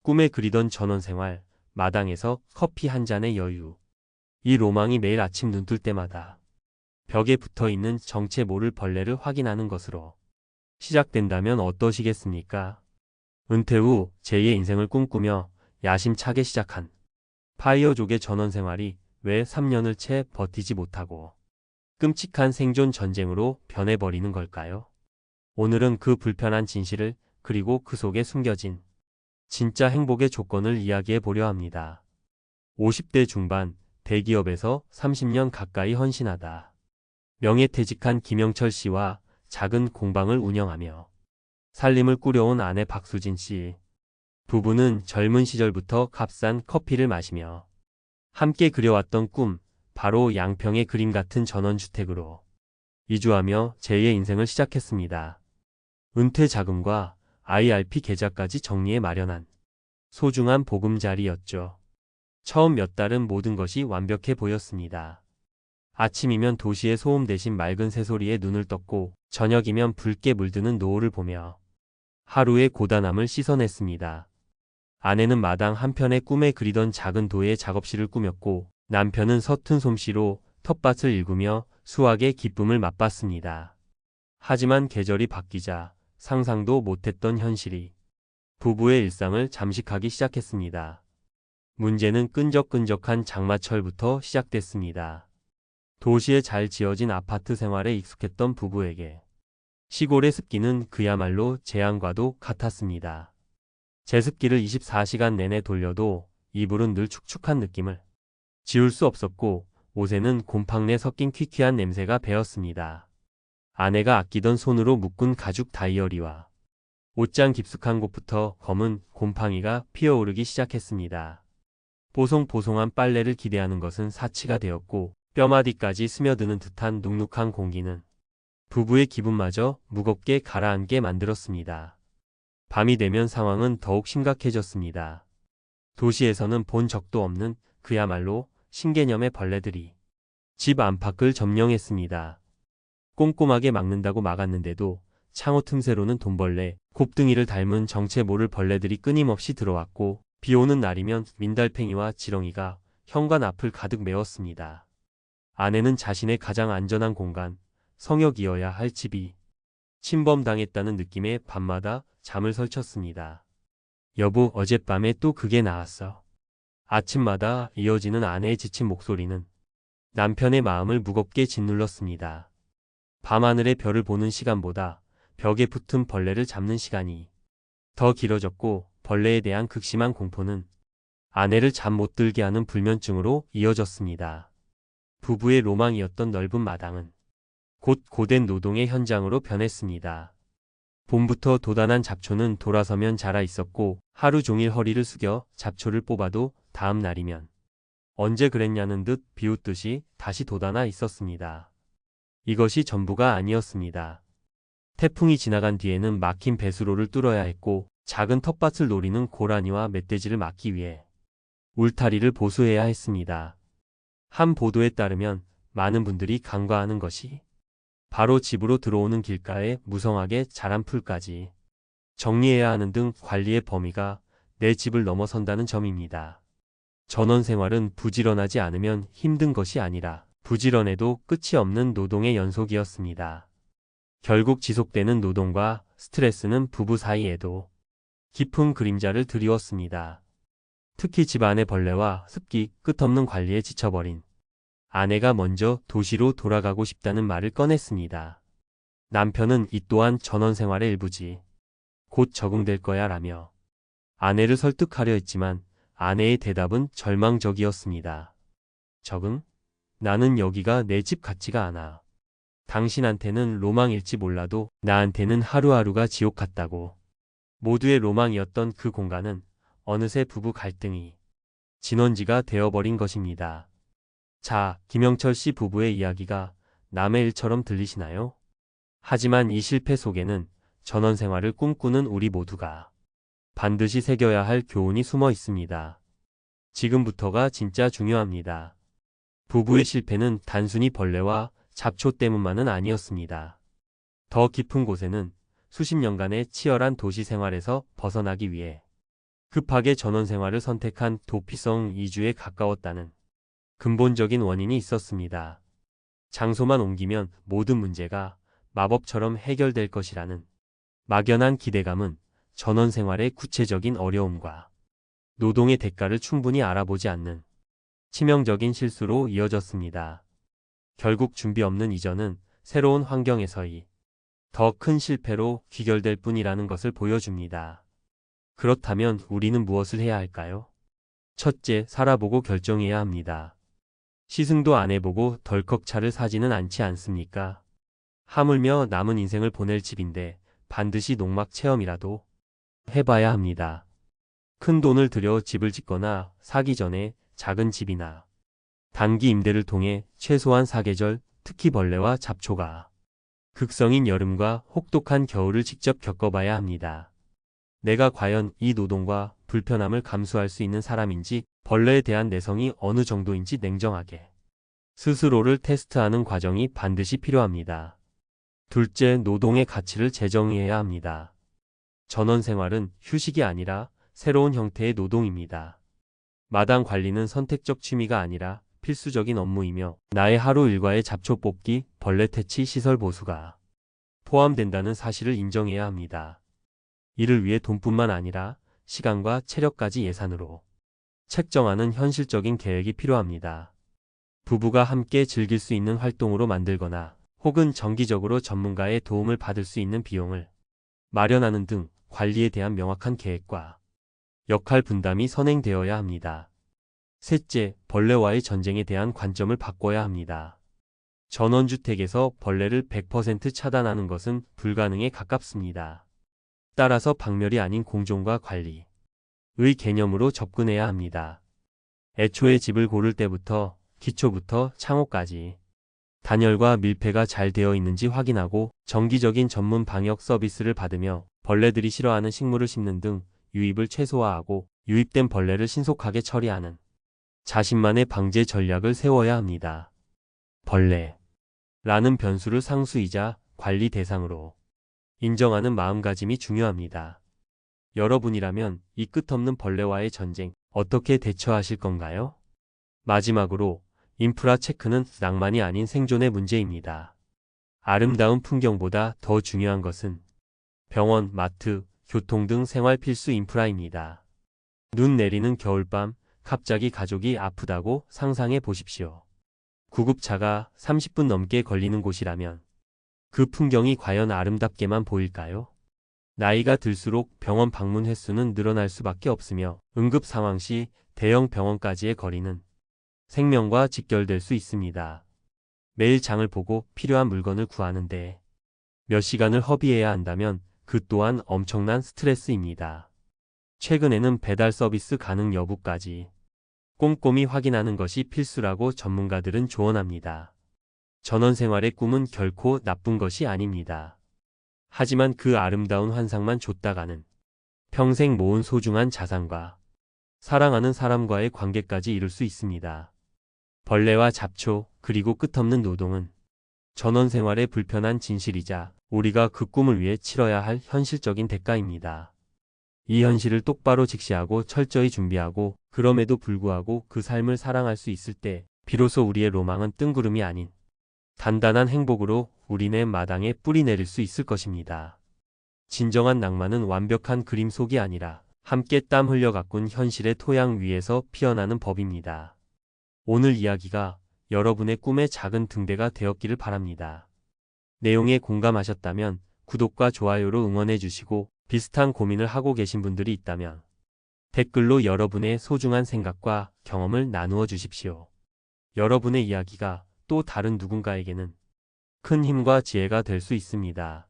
꿈에 그리던 전원생활, 마당에서 커피 한 잔의 여유. 이 로망이 매일 아침 눈뜰 때마다 벽에 붙어있는 정체 모를 벌레를 확인하는 것으로 시작된다면 어떠시겠습니까? 은퇴 후 제2의 인생을 꿈꾸며 야심차게 시작한 파이어족의 전원생활이 왜 3년을 채 버티지 못하고 끔찍한 생존 전쟁으로 변해버리는 걸까요? 오늘은 그 불편한 진실을, 그리고 그 속에 숨겨진 진짜 행복의 조건을 이야기해 보려 합니다. 50대 중반, 대기업에서 30년 가까이 헌신하다 명예퇴직한 김영철 씨와 작은 공방을 운영하며 살림을 꾸려온 아내 박수진 씨. 부부는 젊은 시절부터 값싼 커피를 마시며 함께 그려왔던 꿈, 바로 양평의 그림 같은 전원주택으로 이주하며 제2의 인생을 시작했습니다. 은퇴 자금과 IRP 계좌까지 정리해 마련한 소중한 보금자리였죠. 처음 몇 달은 모든 것이 완벽해 보였습니다. 아침이면 도시의 소음 대신 맑은 새소리에 눈을 떴고, 저녁이면 붉게 물드는 노을을 보며 하루의 고단함을 씻어냈습니다. 아내는 마당 한편에 꿈에 그리던 작은 도예 작업실을 꾸몄고, 남편은 서툰 솜씨로 텃밭을 일구며 수확의 기쁨을 맛봤습니다. 하지만 계절이 바뀌자 상상도 못했던 현실이 부부의 일상을 잠식하기 시작했습니다. 문제는 끈적끈적한 장마철부터 시작됐습니다. 도시에 잘 지어진 아파트 생활에 익숙했던 부부에게 시골의 습기는 그야말로 재앙과도 같았습니다. 제습기를 24시간 내내 돌려도 이불은 늘 축축한 느낌을 지울 수 없었고, 옷에는 곰팡내 섞인 퀴퀴한 냄새가 배었습니다. 아내가 아끼던 손으로 묶은 가죽 다이어리와 옷장 깊숙한 곳부터 검은 곰팡이가 피어오르기 시작했습니다. 보송보송한 빨래를 기대하는 것은 사치가 되었고, 뼈마디까지 스며드는 듯한 눅눅한 공기는 부부의 기분마저 무겁게 가라앉게 만들었습니다. 밤이 되면 상황은 더욱 심각해졌습니다. 도시에서는 본 적도 없는 그야말로 신개념의 벌레들이 집 안팎을 점령했습니다. 꼼꼼하게 막는다고 막았는데도 창호 틈새로는 돈벌레, 곱등이를 닮은 정체 모를 벌레들이 끊임없이 들어왔고, 비 오는 날이면 민달팽이와 지렁이가 현관 앞을 가득 메웠습니다. 아내는 자신의 가장 안전한 공간, 성역이어야 할 집이 침범당했다는 느낌에 밤마다 잠을 설쳤습니다. 여보, 어젯밤에 또 그게 나왔어. 아침마다 이어지는 아내의 지친 목소리는 남편의 마음을 무겁게 짓눌렀습니다. 밤하늘의 별을 보는 시간보다 벽에 붙은 벌레를 잡는 시간이 더 길어졌고, 벌레에 대한 극심한 공포는 아내를 잠 못 들게 하는 불면증으로 이어졌습니다. 부부의 로망이었던 넓은 마당은 곧 고된 노동의 현장으로 변했습니다. 봄부터 도단한 잡초는 돌아서면 자라 있었고, 하루 종일 허리를 숙여 잡초를 뽑아도 다음 날이면 언제 그랬냐는 듯 비웃듯이 다시 돋아나 있었습니다. 이것이 전부가 아니었습니다. 태풍이 지나간 뒤에는 막힌 배수로를 뚫어야 했고, 작은 텃밭을 노리는 고라니와 멧돼지를 막기 위해 울타리를 보수해야 했습니다. 한 보도에 따르면 많은 분들이 간과하는 것이 바로 집으로 들어오는 길가에 무성하게 자란 풀까지 정리해야 하는 등 관리의 범위가 내 집을 넘어선다는 점입니다. 전원생활은 부지런하지 않으면 힘든 것이 아니라 부지런해도 끝이 없는 노동의 연속이었습니다. 결국 지속되는 노동과 스트레스는 부부 사이에도 깊은 그림자를 드리웠습니다. 특히 집안의 벌레와 습기, 끝없는 관리에 지쳐버린 아내가 먼저 도시로 돌아가고 싶다는 말을 꺼냈습니다. 남편은 이 또한 전원생활의 일부지, 곧 적응될 거야 라며 아내를 설득하려 했지만, 아내의 대답은 절망적이었습니다. 적응? 나는 여기가 내 집 같지가 않아. 당신한테는 로망일지 몰라도 나한테는 하루하루가 지옥 같다고. 모두의 로망이었던 그 공간은 어느새 부부 갈등이 진원지가 되어버린 것입니다. 자, 김영철 씨 부부의 이야기가 남의 일처럼 들리시나요? 하지만 이 실패 속에는 전원생활을 꿈꾸는 우리 모두가 반드시 새겨야 할 교훈이 숨어 있습니다. 지금부터가 진짜 중요합니다. 부부의 실패는 단순히 벌레와 잡초 때문만은 아니었습니다. 더 깊은 곳에는 수십 년간의 치열한 도시 생활에서 벗어나기 위해 급하게 전원 생활을 선택한 도피성 이주에 가까웠다는 근본적인 원인이 있었습니다. 장소만 옮기면 모든 문제가 마법처럼 해결될 것이라는 막연한 기대감은 전원 생활의 구체적인 어려움과 노동의 대가를 충분히 알아보지 않는 치명적인 실수로 이어졌습니다. 결국 준비 없는 이전은 새로운 환경에서의 더 큰 실패로 귀결될 뿐이라는 것을 보여줍니다. 그렇다면 우리는 무엇을 해야 할까요? 첫째, 살아보고 결정해야 합니다. 시승도 안 해보고 덜컥 차를 사지는 않지 않습니까? 하물며 남은 인생을 보낼 집인데 반드시 농막 체험이라도 해봐야 합니다. 큰 돈을 들여 집을 짓거나 사기 전에 작은 집이나 단기 임대를 통해 최소한 사계절, 특히 벌레와 잡초가 극성인 여름과 혹독한 겨울을 직접 겪어봐야 합니다. 내가 과연 이 노동과 불편함을 감수할 수 있는 사람인지, 벌레에 대한 내성이 어느 정도인지 냉정하게 스스로를 테스트하는 과정이 반드시 필요합니다. 둘째, 노동의 가치를 재정의해야 합니다. 전원 생활은 휴식이 아니라 새로운 형태의 노동입니다. 마당 관리는 선택적 취미가 아니라 필수적인 업무이며 나의 하루 일과에 잡초 뽑기, 벌레 퇴치, 시설 보수가 포함된다는 사실을 인정해야 합니다. 이를 위해 돈뿐만 아니라 시간과 체력까지 예산으로 책정하는 현실적인 계획이 필요합니다. 부부가 함께 즐길 수 있는 활동으로 만들거나 혹은 정기적으로 전문가의 도움을 받을 수 있는 비용을 마련하는 등 관리에 대한 명확한 계획과 역할 분담이 선행되어야 합니다. 셋째, 벌레와의 전쟁에 대한 관점을 바꿔야 합니다. 전원주택에서 벌레를 100% 차단하는 것은 불가능에 가깝습니다. 따라서 박멸이 아닌 공존과 관리의 개념으로 접근해야 합니다. 애초에 집을 고를 때부터 기초부터 창호까지 단열과 밀폐가 잘 되어 있는지 확인하고 정기적인 전문 방역 서비스를 받으며 벌레들이 싫어하는 식물을 심는 등 유입을 최소화하고 유입된 벌레를 신속하게 처리하는 자신만의 방제 전략을 세워야 합니다. 벌레라는 변수를 상수이자 관리 대상으로 인정하는 마음가짐이 중요합니다. 여러분이라면 이 끝없는 벌레와의 전쟁 어떻게 대처하실 건가요? 마지막으로 인프라 체크는 낭만이 아닌 생존의 문제입니다. 아름다운 풍경보다 더 중요한 것은 병원, 마트, 교통 등 생활 필수 인프라입니다. 눈 내리는 겨울밤, 갑자기 가족이 아프다고 상상해 보십시오. 구급차가 30분 넘게 걸리는 곳이라면 그 풍경이 과연 아름답게만 보일까요? 나이가 들수록 병원 방문 횟수는 늘어날 수밖에 없으며 응급 상황 시 대형 병원까지의 거리는 생명과 직결될 수 있습니다. 매일 장을 보고 필요한 물건을 구하는데 몇 시간을 허비해야 한다면 그 또한 엄청난 스트레스입니다. 최근에는 배달 서비스 가능 여부까지 꼼꼼히 확인하는 것이 필수라고 전문가들은 조언합니다. 전원 생활의 꿈은 결코 나쁜 것이 아닙니다. 하지만 그 아름다운 환상만 좇다가는 평생 모은 소중한 자산과 사랑하는 사람과의 관계까지 잃을 수 있습니다. 벌레와 잡초, 그리고 끝없는 노동은 전원 생활의 불편한 진실이자 우리가 그 꿈을 위해 치러야 할 현실적인 대가입니다. 이 현실을 똑바로 직시하고 철저히 준비하고 그럼에도 불구하고 그 삶을 사랑할 수 있을 때 비로소 우리의 로망은 뜬구름이 아닌 단단한 행복으로 우리네 마당에 뿌리 내릴 수 있을 것입니다. 진정한 낭만은 완벽한 그림 속이 아니라 함께 땀 흘려 가꾼 현실의 토양 위에서 피어나는 법입니다. 오늘 이야기가 여러분의 꿈의 작은 등대가 되었기를 바랍니다. 내용에 공감하셨다면 구독과 좋아요로 응원해 주시고 비슷한 고민을 하고 계신 분들이 있다면 댓글로 여러분의 소중한 생각과 경험을 나누어 주십시오. 여러분의 이야기가 또 다른 누군가에게는 큰 힘과 지혜가 될 수 있습니다.